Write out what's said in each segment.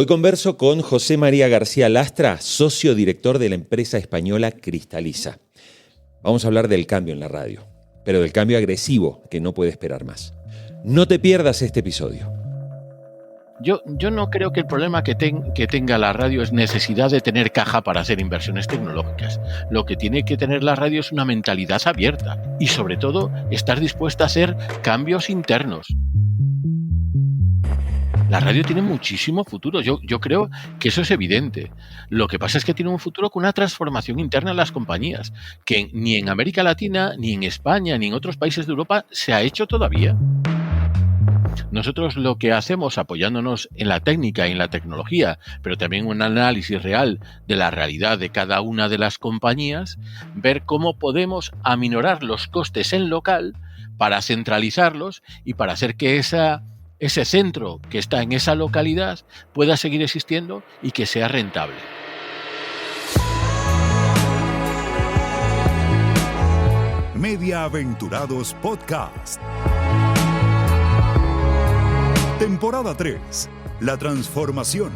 Hoy converso con José María García Lastra, socio director de la empresa española Cristaliza. Vamos a hablar del cambio en la radio, pero del cambio agresivo que no puede esperar más. No te pierdas este episodio. Yo no creo que el problema que tenga la radio es necesidad de tener caja para hacer inversiones tecnológicas. Lo que tiene que tener la radio es una mentalidad abierta y, sobre todo, estar dispuesta a hacer cambios internos. La radio tiene muchísimo futuro. Yo creo que eso es evidente. Lo que pasa es que tiene un futuro con una transformación interna en las compañías, que ni en América Latina, ni en España, ni en otros países de Europa se ha hecho todavía. Nosotros lo que hacemos, apoyándonos en la técnica y en la tecnología, pero también un análisis real de la realidad de cada una de las compañías, ver cómo podemos aminorar los costes en local para centralizarlos y para hacer que ese centro que está en esa localidad pueda seguir existiendo y que sea rentable. Mediaventurados Podcast. Temporada 3. La transformación.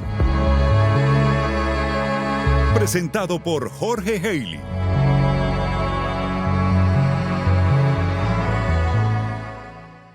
Presentado por Jorge Haley.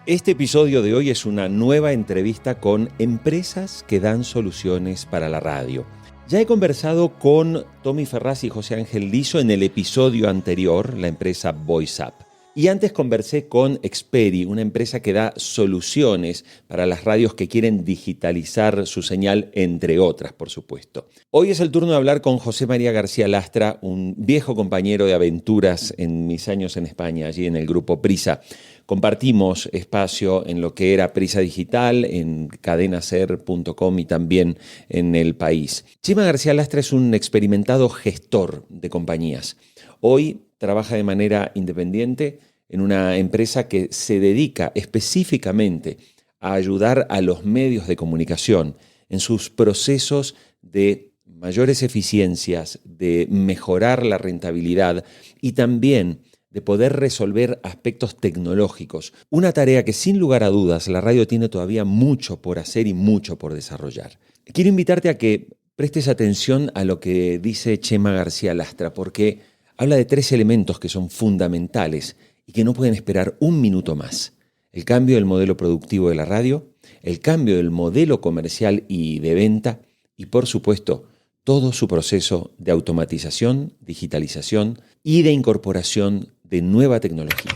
Este episodio de hoy es una nueva entrevista con empresas que dan soluciones para la radio. Ya he conversado con Tommy Ferraz y José Ángel Lizo en el episodio anterior, la empresa VoiceUp. Y antes conversé con Xperi, una empresa que da soluciones para las radios que quieren digitalizar su señal, entre otras, por supuesto. Hoy es el turno de hablar con José María García Lastra, un viejo compañero de aventuras en mis años en España, allí en el grupo Prisa. Compartimos espacio en lo que era Prisa Digital, en cadenaser.com y también en El País. Chema García Lastra es un experimentado gestor de compañías. Hoy trabaja de manera independiente en una empresa que se dedica específicamente a ayudar a los medios de comunicación en sus procesos de mayores eficiencias, de mejorar la rentabilidad y también de poder resolver aspectos tecnológicos. Una tarea que sin lugar a dudas la radio tiene todavía mucho por hacer y mucho por desarrollar. Quiero invitarte a que prestes atención a lo que dice Chema García Lastra, porque habla de 3 elementos que son fundamentales y que no pueden esperar un minuto más. El cambio del modelo productivo de la radio, el cambio del modelo comercial y de venta y, por supuesto, todo su proceso de automatización, digitalización y de incorporación de nueva tecnología.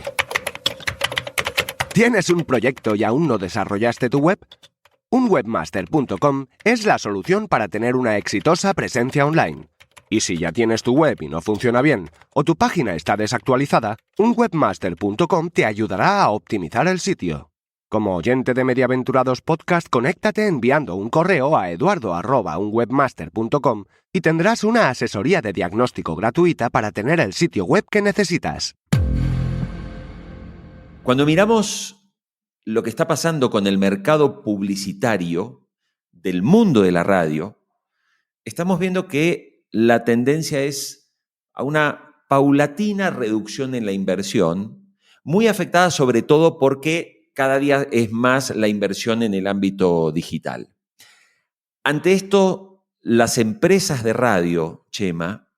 ¿Tienes un proyecto y aún no desarrollaste tu web? Unwebmaster.com es la solución para tener una exitosa presencia online. Y si ya tienes tu web y no funciona bien, o tu página está desactualizada, unwebmaster.com te ayudará a optimizar el sitio. Como oyente de Mediaventurados Podcast, conéctate enviando un correo a eduardo@unwebmaster.com y tendrás una asesoría de diagnóstico gratuita para tener el sitio web que necesitas. Cuando miramos lo que está pasando con el mercado publicitario del mundo de la radio, estamos viendo que la tendencia es a una paulatina reducción en la inversión, muy afectada sobre todo porque cada día es más la inversión en el ámbito digital. Ante esto, las empresas de radio, Chema,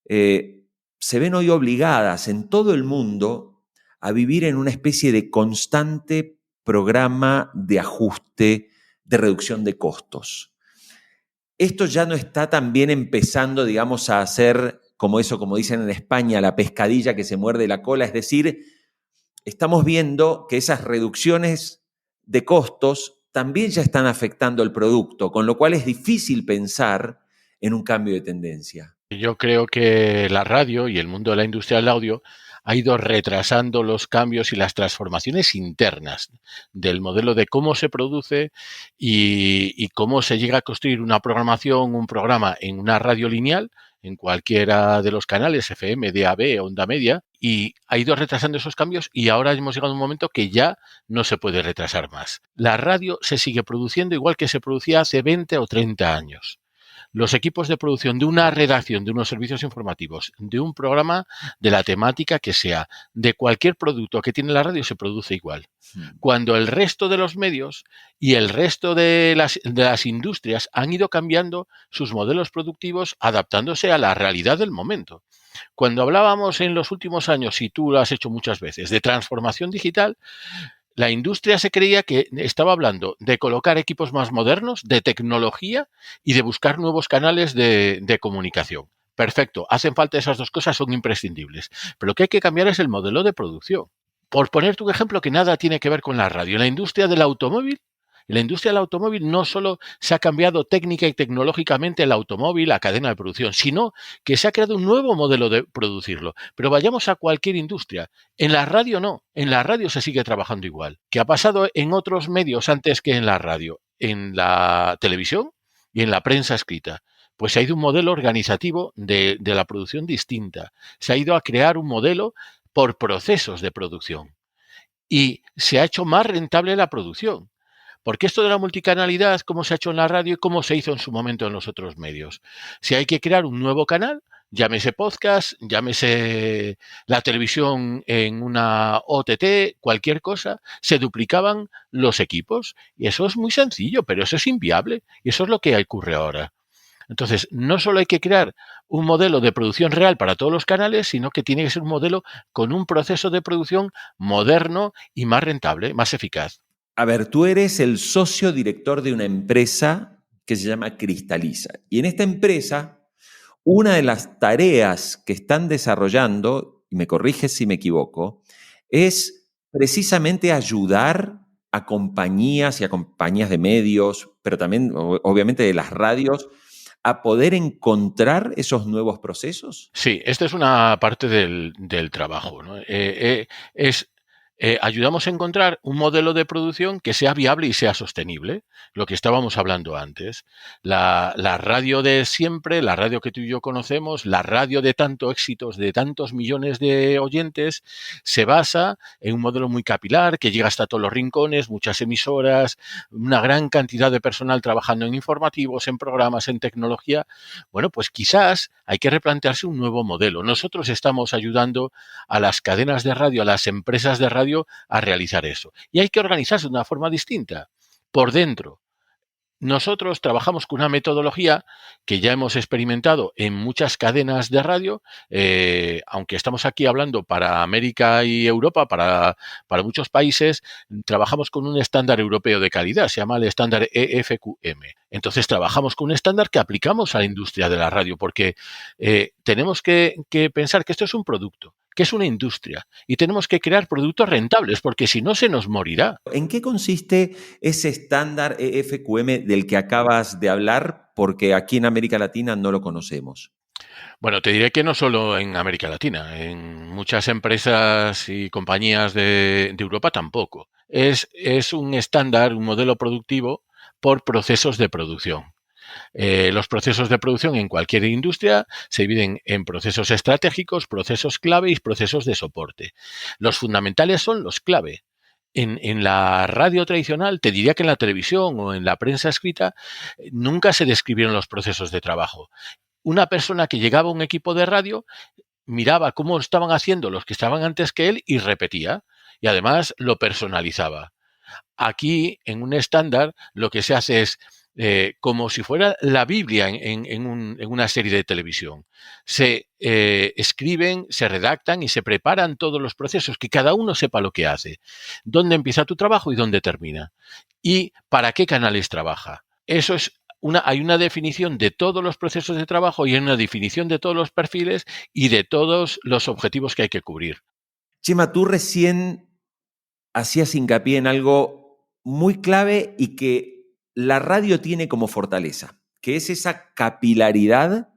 se ven hoy obligadas en todo el mundo a vivir en una especie de constante programa de ajuste, de reducción de costos. Esto ya no está también empezando, digamos, a hacer como dicen en España, la pescadilla que se muerde la cola, es decir, estamos viendo que esas reducciones de costos también ya están afectando el producto, con lo cual es difícil pensar en un cambio de tendencia. Yo creo que la radio y el mundo de la industria del audio ha ido retrasando los cambios y las transformaciones internas del modelo de cómo se produce y cómo se llega a construir una programación, un programa en una radio lineal, en cualquiera de los canales, FM, DAB, onda media, y ha ido retrasando esos cambios y ahora hemos llegado a un momento que ya no se puede retrasar más. La radio se sigue produciendo igual que se producía hace 20 o 30 años. los equipos de producción de una redacción, de unos servicios informativos, de un programa, de la temática que sea, de cualquier producto que tiene la radio, se produce igual. Cuando el resto de los medios y el resto de las industrias han ido cambiando sus modelos productivos, adaptándose a la realidad del momento. Cuando hablábamos en los últimos años, y tú lo has hecho muchas veces, de transformación digital, la industria se creía que estaba hablando de colocar equipos más modernos, de tecnología y de buscar nuevos canales de comunicación. Perfecto, hacen falta esas dos cosas, son imprescindibles. Pero lo que hay que cambiar es el modelo de producción. Por ponerte un ejemplo que nada tiene que ver con la radio, en la industria del automóvil, no solo se ha cambiado técnica y tecnológicamente el automóvil, la cadena de producción, sino que se ha creado un nuevo modelo de producirlo. Pero vayamos a cualquier industria. En la radio no, en la radio se sigue trabajando igual. ¿Qué ha pasado en otros medios antes que en la radio? En la televisión y en la prensa escrita. Pues se ha ido un modelo organizativo de la producción distinta. Se ha ido a crear un modelo por procesos de producción. Y se ha hecho más rentable la producción. Porque esto de la multicanalidad, cómo se ha hecho en la radio y cómo se hizo en su momento en los otros medios. Si hay que crear un nuevo canal, llámese podcast, llámese la televisión en una OTT, cualquier cosa, se duplicaban los equipos. Y eso es muy sencillo, pero eso es inviable. Y eso es lo que ocurre ahora. Entonces, no solo hay que crear un modelo de producción real para todos los canales, sino que tiene que ser un modelo con un proceso de producción moderno y más rentable, más eficaz. A ver, tú eres el socio director de una empresa que se llama Cristaliza. Y en esta empresa, una de las tareas que están desarrollando, y me corriges si me equivoco, es precisamente ayudar a compañías y a compañías de medios, pero también obviamente de las radios, a poder encontrar esos nuevos procesos. Sí, esta es una parte del trabajo, ¿no? Ayudamos a encontrar un modelo de producción que sea viable y sea sostenible, lo que estábamos hablando antes. La radio de siempre, la radio que tú y yo conocemos, la radio de tantos éxitos, de tantos millones de oyentes, se basa en un modelo muy capilar que llega hasta todos los rincones, muchas emisoras, una gran cantidad de personal trabajando en informativos, en programas, en tecnología. Bueno, pues quizás hay que replantearse un nuevo modelo. Nosotros estamos ayudando a las cadenas de radio, a las empresas de radio, a realizar eso. Y hay que organizarse de una forma distinta, por dentro. Nosotros trabajamos con una metodología que ya hemos experimentado en muchas cadenas de radio, aunque estamos aquí hablando para América y Europa, para muchos países, trabajamos con un estándar europeo de calidad, se llama el estándar EFQM. Entonces trabajamos con un estándar que aplicamos a la industria de la radio, porque tenemos que pensar que esto es un producto, que es una industria, y tenemos que crear productos rentables, porque si no se nos morirá. ¿En qué consiste ese estándar EFQM del que acabas de hablar? Porque aquí en América Latina no lo conocemos. Bueno, te diré que no solo en América Latina, en muchas empresas y compañías de Europa tampoco. Es un estándar, un modelo productivo por procesos de producción. Los procesos de producción en cualquier industria se dividen en procesos estratégicos, procesos clave y procesos de soporte. Los fundamentales son los clave. En la radio tradicional, te diría que en la televisión o en la prensa escrita, nunca se describieron los procesos de trabajo. Una persona que llegaba a un equipo de radio miraba cómo estaban haciendo los que estaban antes que él y repetía. Y además lo personalizaba. Aquí, en un estándar, lo que se hace es como si fuera la Biblia en una serie de televisión. Se escriben, se redactan y se preparan todos los procesos, que cada uno sepa lo que hace, dónde empieza tu trabajo y dónde termina, y para qué canales trabaja. Eso es hay una definición de todos los procesos de trabajo y hay una definición de todos los perfiles y de todos los objetivos que hay que cubrir. Chema, tú recién hacías hincapié en algo muy clave y que la radio tiene como fortaleza, que es esa capilaridad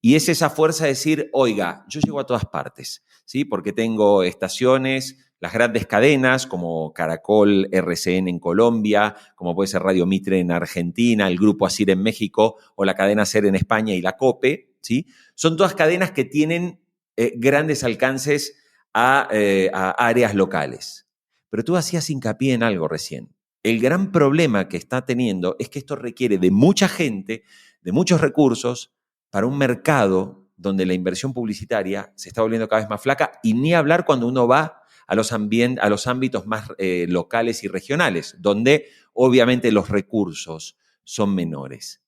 y es esa fuerza de decir, oiga, yo llego a todas partes, ¿sí? Porque tengo estaciones, las grandes cadenas como Caracol, RCN en Colombia, como puede ser Radio Mitre en Argentina, el Grupo ASIR en México o la cadena SER en España y la COPE, ¿sí? Son todas cadenas que tienen grandes alcances a áreas locales. Pero tú hacías hincapié en algo recién. El gran problema que está teniendo es que esto requiere de mucha gente, de muchos recursos para un mercado donde la inversión publicitaria se está volviendo cada vez más flaca, y ni hablar cuando uno va a los ámbitos más locales y regionales, donde obviamente los recursos son menores.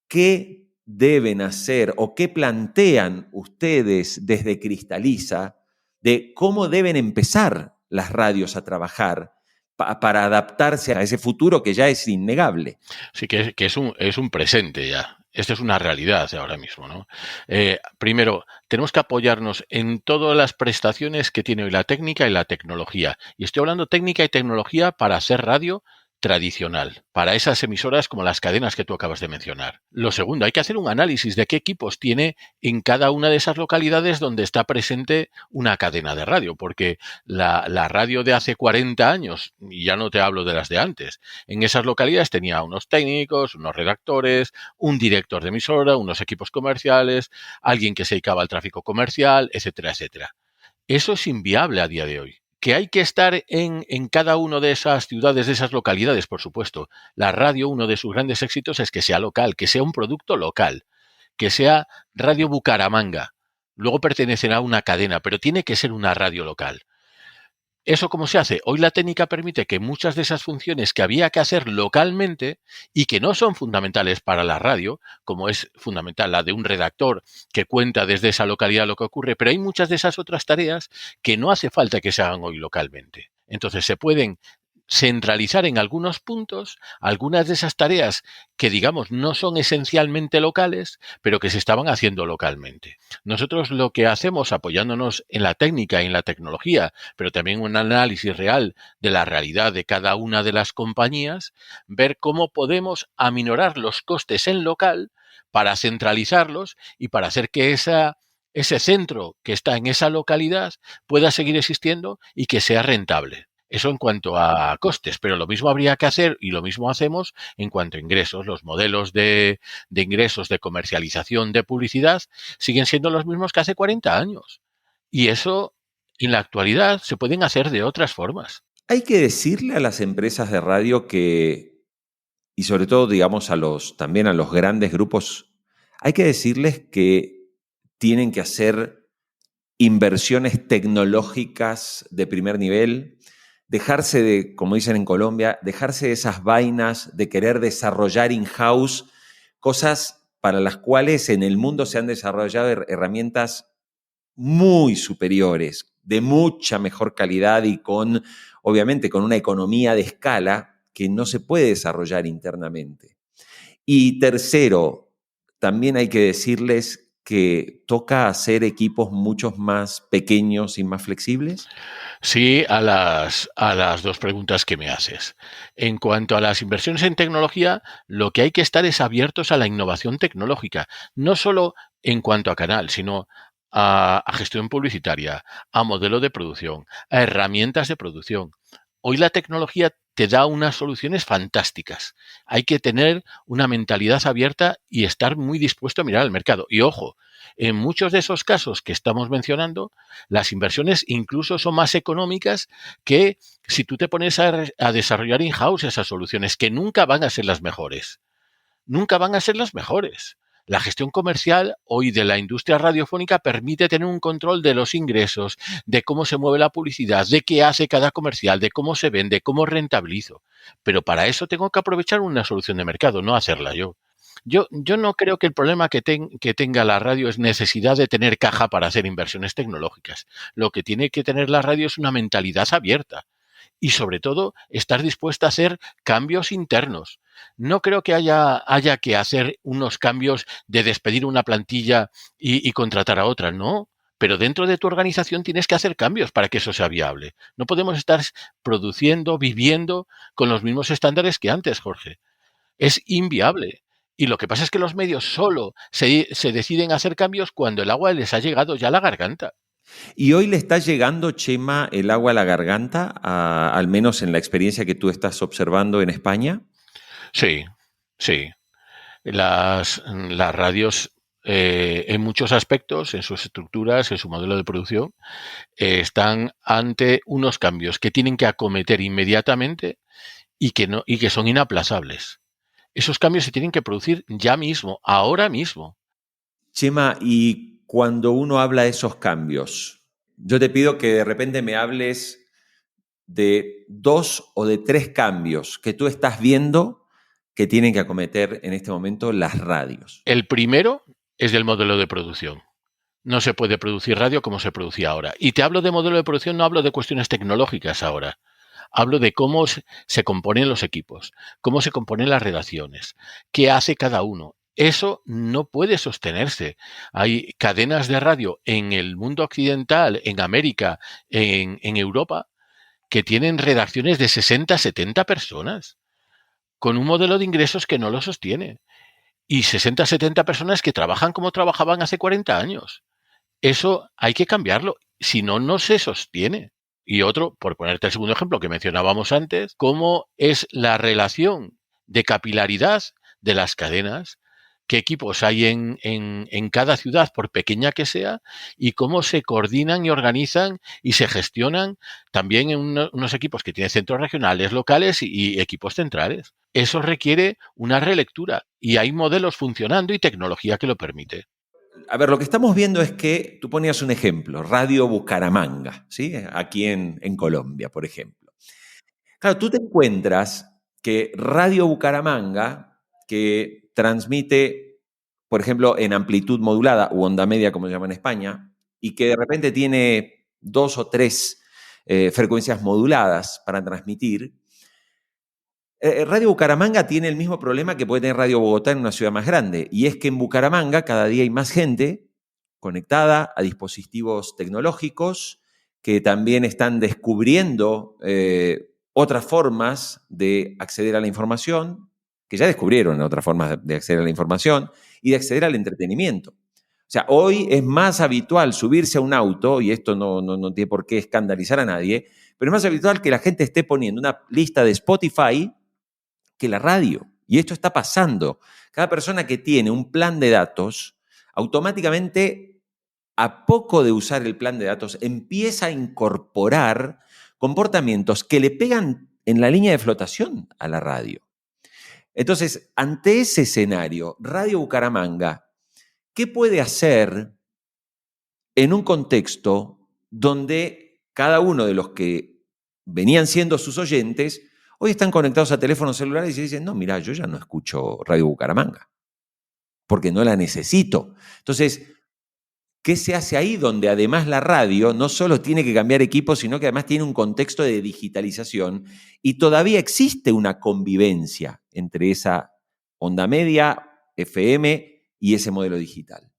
¿Qué deben hacer o qué plantean ustedes desde Cristaliza de cómo deben empezar las radios a trabajar para adaptarse a ese futuro que ya es innegable? Sí, que es un presente ya. Esto es una realidad ahora mismo, ¿no? Primero, tenemos que apoyarnos en todas las prestaciones que tiene hoy la técnica y la tecnología. Y estoy hablando técnica y tecnología para hacer radio tradicional, para esas emisoras como las cadenas que tú acabas de mencionar. Lo segundo, hay que hacer un análisis de qué equipos tiene en cada una de esas localidades donde está presente una cadena de radio, porque la radio de hace 40 años, y ya no te hablo de las de antes, en esas localidades tenía unos técnicos, unos redactores, un director de emisora, unos equipos comerciales, alguien que se dedicaba al tráfico comercial, etcétera, etcétera. Eso es inviable a día de hoy. Que hay que estar en cada una de esas ciudades, de esas localidades, por supuesto. La radio, uno de sus grandes éxitos es que sea local, que sea un producto local, que sea Radio Bucaramanga. Luego pertenecerá a una cadena, pero tiene que ser una radio local. ¿Eso cómo se hace? Hoy la técnica permite que muchas de esas funciones que había que hacer localmente y que no son fundamentales para la radio, como es fundamental la de un redactor que cuenta desde esa localidad lo que ocurre, pero hay muchas de esas otras tareas que no hace falta que se hagan hoy localmente. Entonces se pueden centralizar en algunos puntos algunas de esas tareas que, digamos, no son esencialmente locales, pero que se estaban haciendo localmente. Nosotros lo que hacemos, apoyándonos en la técnica y en la tecnología, pero también un análisis real de la realidad de cada una de las compañías, ver cómo podemos aminorar los costes en local para centralizarlos y para hacer que ese centro que está en esa localidad pueda seguir existiendo y que sea rentable. Eso en cuanto a costes, pero lo mismo habría que hacer y lo mismo hacemos en cuanto a ingresos. Los modelos de ingresos, de comercialización, de publicidad siguen siendo los mismos que hace 40 años. Y eso en la actualidad se pueden hacer de otras formas. Hay que decirle a las empresas de radio que, y sobre todo, digamos, también a los grandes grupos, hay que decirles que tienen que hacer inversiones tecnológicas de primer nivel, dejarse de, como dicen en Colombia, dejarse de esas vainas de querer desarrollar in-house cosas para las cuales en el mundo se han desarrollado herramientas muy superiores, de mucha mejor calidad y obviamente, con una economía de escala que no se puede desarrollar internamente. Y tercero, también hay que decirles que toca hacer equipos mucho más pequeños y más flexibles. Sí, a las dos preguntas que me haces. En cuanto a las inversiones en tecnología, lo que hay que estar es abiertos a la innovación tecnológica, no solo en cuanto a canal, sino a gestión publicitaria, a modelo de producción, a herramientas de producción. Hoy la tecnología te da unas soluciones fantásticas. Hay que tener una mentalidad abierta y estar muy dispuesto a mirar al mercado. Y ojo, en muchos de esos casos que estamos mencionando, las inversiones incluso son más económicas que si tú te pones a desarrollar in-house esas soluciones, que nunca van a ser las mejores. Nunca van a ser las mejores. La gestión comercial hoy de la industria radiofónica permite tener un control de los ingresos, de cómo se mueve la publicidad, de qué hace cada comercial, de cómo se vende, cómo rentabilizo. Pero para eso tengo que aprovechar una solución de mercado, no hacerla yo. Yo no creo que el problema que tenga la radio es necesidad de tener caja para hacer inversiones tecnológicas. Lo que tiene que tener la radio es una mentalidad abierta y, sobre todo, estar dispuesta a hacer cambios internos. No creo que haya que hacer unos cambios de despedir una plantilla y contratar a otra, no. Pero dentro de tu organización tienes que hacer cambios para que eso sea viable. No podemos estar produciendo, viviendo con los mismos estándares que antes, Jorge. Es inviable. Y lo que pasa es que los medios solo se deciden a hacer cambios cuando el agua les ha llegado ya a la garganta. ¿Y hoy le está llegando, Chema, el agua a la garganta, al menos en la experiencia que tú estás observando en España? Sí, sí. Las radios, en muchos aspectos, en sus estructuras, en su modelo de producción, están ante unos cambios que tienen que acometer inmediatamente y que son inaplazables. Esos cambios se tienen que producir ya mismo, ahora mismo. Chema, y cuando uno habla de esos cambios, yo te pido que de repente me hables de 2 o de 3 cambios que tú estás viendo que tienen que acometer en este momento las radios. El primero es del modelo de producción. No se puede producir radio como se producía ahora. Y te hablo de modelo de producción, no hablo de cuestiones tecnológicas ahora. Hablo de cómo se componen los equipos, cómo se componen las redacciones, qué hace cada uno. Eso no puede sostenerse. Hay cadenas de radio en el mundo occidental, en América, en Europa, que tienen redacciones de 60, 70 personas, con un modelo de ingresos que no lo sostiene. Y 60, 70 personas que trabajan como trabajaban hace 40 años. Eso hay que cambiarlo, si no, no se sostiene. Y otro, por ponerte el segundo ejemplo que mencionábamos antes, cómo es la relación de capilaridad de las cadenas, qué equipos hay en cada ciudad, por pequeña que sea, y cómo se coordinan y organizan y se gestionan también en unos equipos que tienen centros regionales, locales y equipos centrales. Eso requiere una relectura y hay modelos funcionando y tecnología que lo permite. A ver, lo que estamos viendo es que tú ponías un ejemplo, Radio Bucaramanga, ¿sí? Aquí en Colombia, por ejemplo. Claro, tú te encuentras que Radio Bucaramanga, que transmite, por ejemplo, en amplitud modulada u onda media, como se llama en España, y que de repente tiene 2 o 3 frecuencias moduladas para transmitir, Radio Bucaramanga tiene el mismo problema que puede tener Radio Bogotá en una ciudad más grande, y es que en Bucaramanga cada día hay más gente conectada a dispositivos tecnológicos que también están descubriendo otras formas de acceder a la información, que ya descubrieron otras formas de acceder a la información y de acceder al entretenimiento. O sea, hoy es más habitual subirse a un auto, y esto no tiene por qué escandalizar a nadie, pero es más habitual que la gente esté poniendo una lista de Spotify que la radio. Y esto está pasando. Cada persona que tiene un plan de datos, automáticamente, a poco de usar el plan de datos, empieza a incorporar comportamientos que le pegan en la línea de flotación a la radio. Entonces, ante ese escenario, Radio Bucaramanga, ¿qué puede hacer en un contexto donde cada uno de los que venían siendo sus oyentes hoy están conectados a teléfonos celulares y dicen, no, mira, yo ya no escucho Radio Bucaramanga, porque no la necesito? Entonces, ¿qué se hace ahí donde además la radio no solo tiene que cambiar equipos, sino que además tiene un contexto de digitalización y todavía existe una convivencia entre esa onda media, FM y ese modelo digital?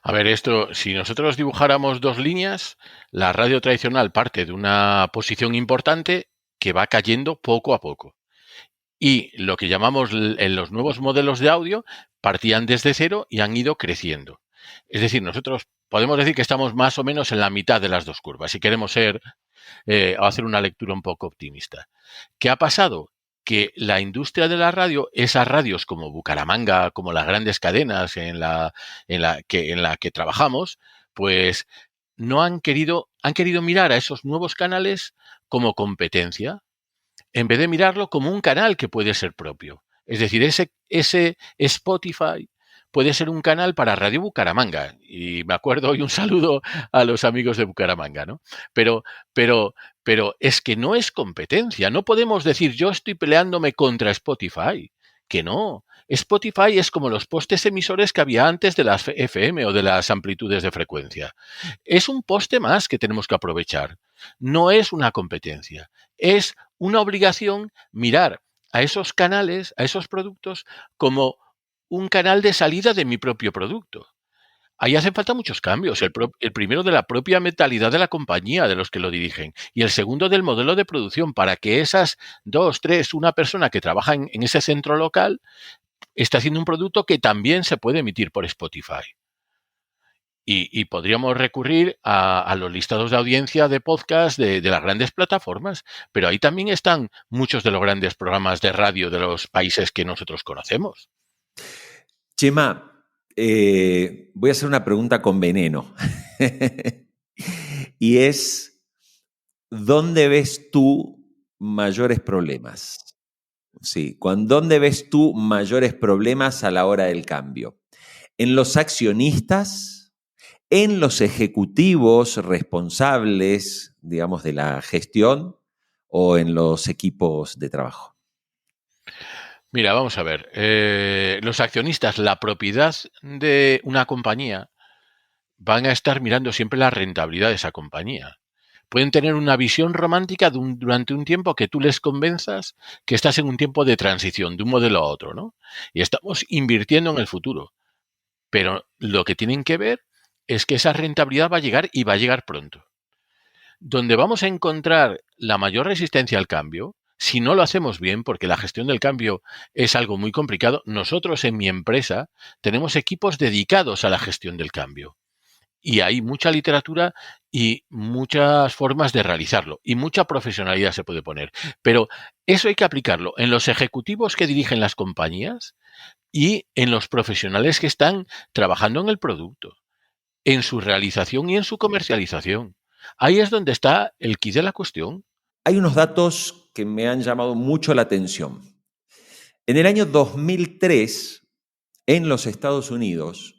A ver, esto, si nosotros dibujáramos dos líneas, la radio tradicional parte de una posición importante que va cayendo poco a poco. Y lo que llamamos en los nuevos modelos de audio partían desde cero y han ido creciendo. Es decir, nosotros podemos decir que estamos más o menos en la mitad de las dos curvas, si queremos hacer una lectura un poco optimista. ¿Qué ha pasado? Que la industria de la radio, esas radios como Bucaramanga, como las grandes cadenas en la que trabajamos, pues no han querido mirar a esos nuevos canales como competencia, en vez de mirarlo como un canal que puede ser propio. Es decir, ese Spotify puede ser un canal para Radio Bucaramanga. Y me acuerdo hoy, un saludo a los amigos de Bucaramanga, ¿no? Pero es que no es competencia. No podemos decir yo estoy peleándome contra Spotify. Que no. Spotify es como los postes emisores que había antes de las FM o de las amplitudes de frecuencia. Es un poste más que tenemos que aprovechar. No es una competencia. Es una obligación mirar a esos canales, a esos productos, como un canal de salida de mi propio producto. Ahí hacen falta muchos cambios. El primero de la propia mentalidad de la compañía, de los que lo dirigen. Y el segundo del modelo de producción, para que esas 2, 3, una persona que trabaja en ese centro local esté haciendo un producto que también se puede emitir por Spotify. Y podríamos recurrir a los listados de audiencia de podcast de las grandes plataformas, pero ahí también están muchos de los grandes programas de radio de los países que nosotros conocemos. Chema, voy a hacer una pregunta con veneno. Y es, ¿dónde ves tú mayores problemas? Sí, ¿dónde ves tú mayores problemas a la hora del cambio? ¿En los accionistas? ¿En los ejecutivos responsables, digamos, de la gestión? ¿O en los equipos de trabajo? Mira, vamos a ver. Los accionistas, la propiedad de una compañía, van a estar mirando siempre la rentabilidad de esa compañía. Pueden tener una visión romántica durante un tiempo que tú les convenzas que estás en un tiempo de transición de un modelo a otro, ¿no? Y estamos invirtiendo en el futuro. Pero lo que tienen que ver es que esa rentabilidad va a llegar y va a llegar pronto. Donde vamos a encontrar la mayor resistencia al cambio, si no lo hacemos bien, porque la gestión del cambio es algo muy complicado, nosotros en mi empresa tenemos equipos dedicados a la gestión del cambio. Y hay mucha literatura y muchas formas de realizarlo. Y mucha profesionalidad se puede poner. Pero eso hay que aplicarlo en los ejecutivos que dirigen las compañías y en los profesionales que están trabajando en el producto, en su realización y en su comercialización. Ahí es donde está el quid de la cuestión. Hay unos datos que me han llamado mucho la atención. En el año 2003, en los Estados Unidos,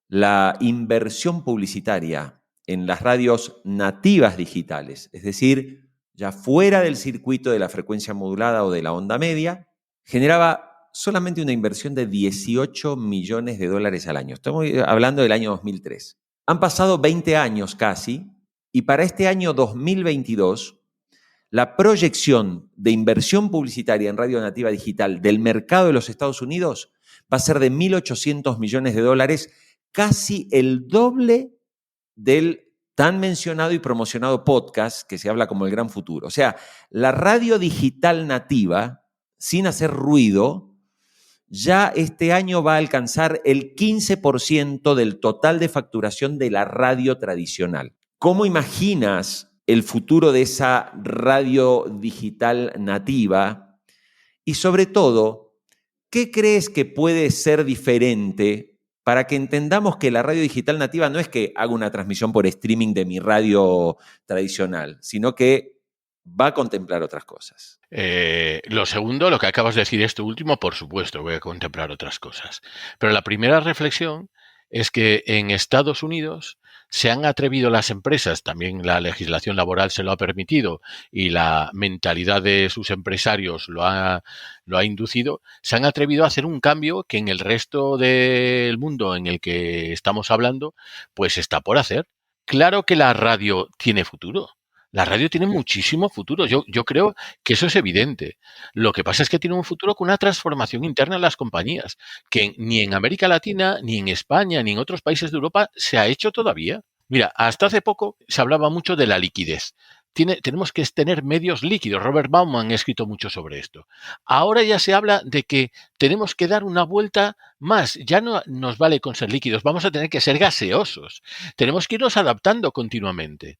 la inversión publicitaria en las radios nativas digitales, es decir, ya fuera del circuito de la frecuencia modulada o de la onda media, generaba solamente una inversión de $18 millones al año. Estamos hablando del año 2003. Han pasado 20 años casi, y para este año 2022, la proyección de inversión publicitaria en radio nativa digital del mercado de los Estados Unidos va a ser de $1.800 millones, casi el doble del tan mencionado y promocionado podcast que se habla como el gran futuro. O sea, la radio digital nativa, sin hacer ruido, ya este año va a alcanzar el 15% del total de facturación de la radio tradicional. ¿Cómo imaginas el futuro de esa radio digital nativa? Y sobre todo, ¿qué crees que puede ser diferente para que entendamos que la radio digital nativa no es que haga una transmisión por streaming de mi radio tradicional, sino que va a contemplar otras cosas? Lo segundo, lo que acabas de decir, esto último, por supuesto, voy a contemplar otras cosas. Pero la primera reflexión es que en Estados Unidos se han atrevido las empresas, también la legislación laboral se lo ha permitido y la mentalidad de sus empresarios lo ha inducido, se han atrevido a hacer un cambio que en el resto del mundo en el que estamos hablando, pues está por hacer. Claro que la radio tiene futuro. La radio tiene muchísimo futuro. Yo creo que eso es evidente. Lo que pasa es que tiene un futuro con una transformación interna en las compañías, que ni en América Latina, ni en España, ni en otros países de Europa se ha hecho todavía. Mira, hasta hace poco se hablaba mucho de la liquidez. Tenemos que tener medios líquidos. Robert Bauman ha escrito mucho sobre esto. Ahora ya se habla de que tenemos que dar una vuelta más. Ya no nos vale con ser líquidos, vamos a tener que ser gaseosos. Tenemos que irnos adaptando continuamente.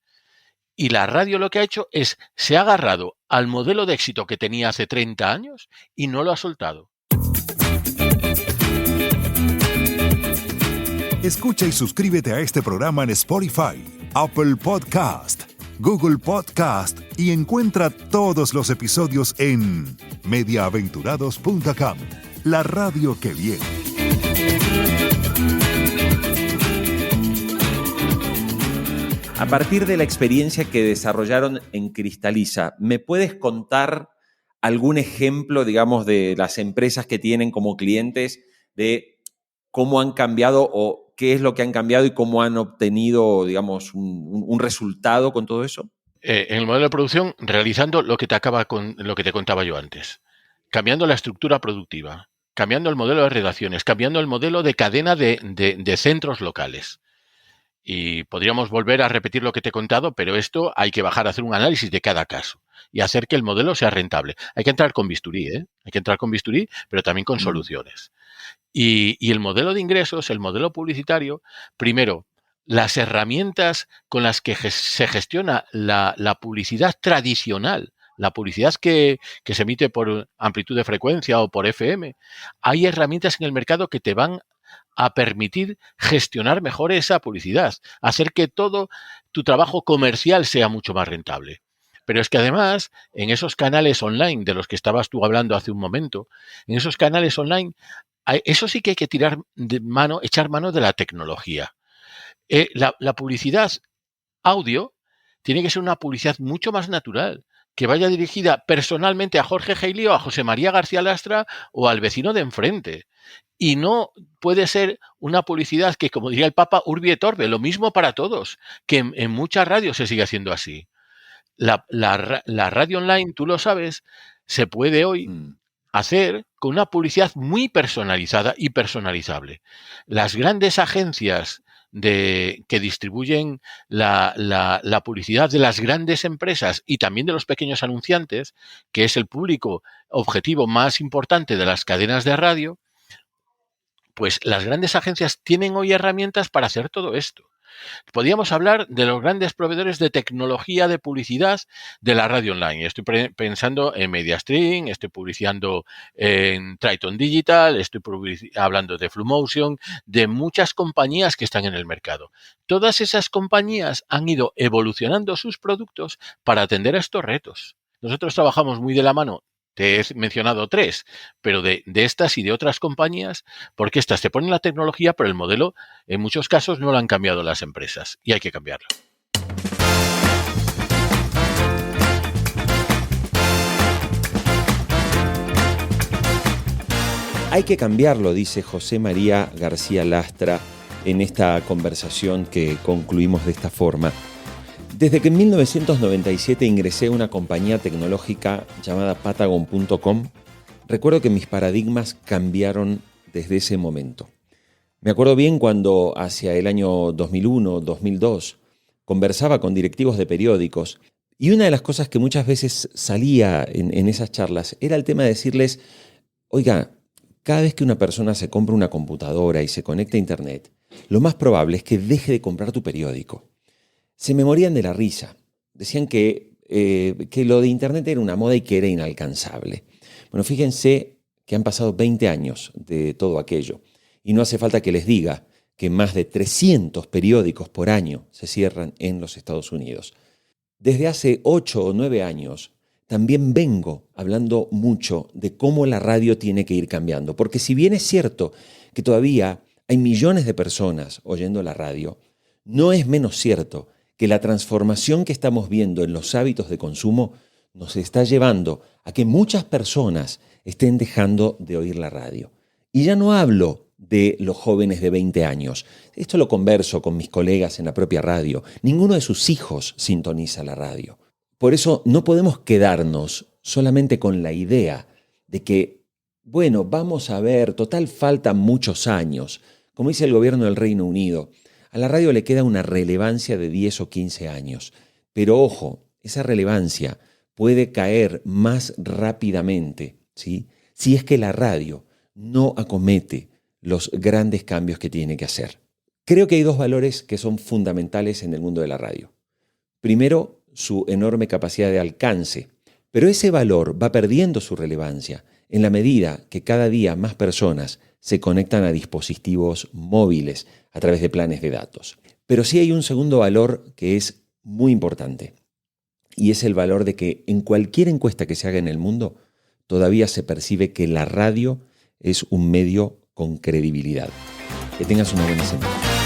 Y la radio lo que ha hecho es, se ha agarrado al modelo de éxito que tenía hace 30 años y no lo ha soltado. Escucha y suscríbete a este programa en Spotify, Apple Podcast, Google Podcast y encuentra todos los episodios en mediaaventurados.com, la radio que viene. A partir de la experiencia que desarrollaron en Cristaliza, ¿me puedes contar algún ejemplo, digamos, de las empresas que tienen como clientes, de cómo han cambiado o qué es lo que han cambiado y cómo han obtenido, digamos, un resultado con todo eso? En el modelo de producción, realizando lo que te contaba yo antes, cambiando la estructura productiva, cambiando el modelo de redacciones, cambiando el modelo de cadena de centros locales. Y podríamos volver a repetir lo que te he contado, pero esto hay que bajar a hacer un análisis de cada caso y hacer que el modelo sea rentable. Hay que entrar con bisturí, Hay que entrar con bisturí, pero también con soluciones. Y el modelo de ingresos, el modelo publicitario, primero, las herramientas con las que se gestiona la publicidad tradicional, la publicidad que se emite por amplitud de frecuencia o por FM, hay herramientas en el mercado que te van a permitir gestionar mejor esa publicidad, hacer que todo tu trabajo comercial sea mucho más rentable. Pero es que además, en esos canales online de los que estabas tú hablando hace un momento, en esos canales online, eso sí que hay que echar mano de la tecnología. La publicidad audio tiene que ser una publicidad mucho más natural, que vaya dirigida personalmente a Jorge Geili o a José María García Lastra o al vecino de enfrente. Y no puede ser una publicidad que, como diría el Papa, urbi et orbi, lo mismo para todos, que en muchas radios se sigue haciendo así. La radio online, tú lo sabes, se puede hoy hacer con una publicidad muy personalizada y personalizable. Las grandes agencias que distribuyen la publicidad de las grandes empresas y también de los pequeños anunciantes, que es el público objetivo más importante de las cadenas de radio, pues las grandes agencias tienen hoy herramientas para hacer todo esto. Podríamos hablar de los grandes proveedores de tecnología de publicidad de la radio online. Estoy pensando en MediaStream, estoy publicitando en Triton Digital, estoy hablando de FluMotion, de muchas compañías que están en el mercado. Todas esas compañías han ido evolucionando sus productos para atender a estos retos. Nosotros trabajamos muy de la mano. Te he mencionado 3, pero de estas y de otras compañías, porque estas te ponen la tecnología, pero el modelo, en muchos casos, no lo han cambiado las empresas y hay que cambiarlo. Hay que cambiarlo, dice José María García Lastra en esta conversación que concluimos de esta forma. Desde que en 1997 ingresé a una compañía tecnológica llamada Patagon.com, recuerdo que mis paradigmas cambiaron desde ese momento. Me acuerdo bien cuando hacia el año 2001, 2002, conversaba con directivos de periódicos y una de las cosas que muchas veces salía en esas charlas era el tema de decirles, oiga, cada vez que una persona se compra una computadora y se conecta a internet, lo más probable es que deje de comprar tu periódico. Se me morían de la risa. Decían que lo de internet era una moda y que era inalcanzable. Bueno, fíjense que han pasado 20 años de todo aquello. Y no hace falta que les diga que más de 300 periódicos por año se cierran en los Estados Unidos. Desde hace 8 o 9 años también vengo hablando mucho de cómo la radio tiene que ir cambiando. Porque si bien es cierto que todavía hay millones de personas oyendo la radio, no es menos cierto que la transformación que estamos viendo en los hábitos de consumo nos está llevando a que muchas personas estén dejando de oír la radio. Y ya no hablo de los jóvenes de 20 años. Esto lo converso con mis colegas en la propia radio. Ninguno de sus hijos sintoniza la radio. Por eso no podemos quedarnos solamente con la idea de que, bueno, vamos a ver, total faltan muchos años. Como dice el gobierno del Reino Unido, a la radio le queda una relevancia de 10 o 15 años. Pero ojo, esa relevancia puede caer más rápidamente, ¿sí? Si es que la radio no acomete los grandes cambios que tiene que hacer. Creo que hay 2 valores que son fundamentales en el mundo de la radio. Primero, su enorme capacidad de alcance. Pero ese valor va perdiendo su relevancia en la medida que cada día más personas se conectan a dispositivos móviles a través de planes de datos. Pero sí hay un segundo valor que es muy importante, y es el valor de que en cualquier encuesta que se haga en el mundo, todavía se percibe que la radio es un medio con credibilidad. Que tengas una buena semana.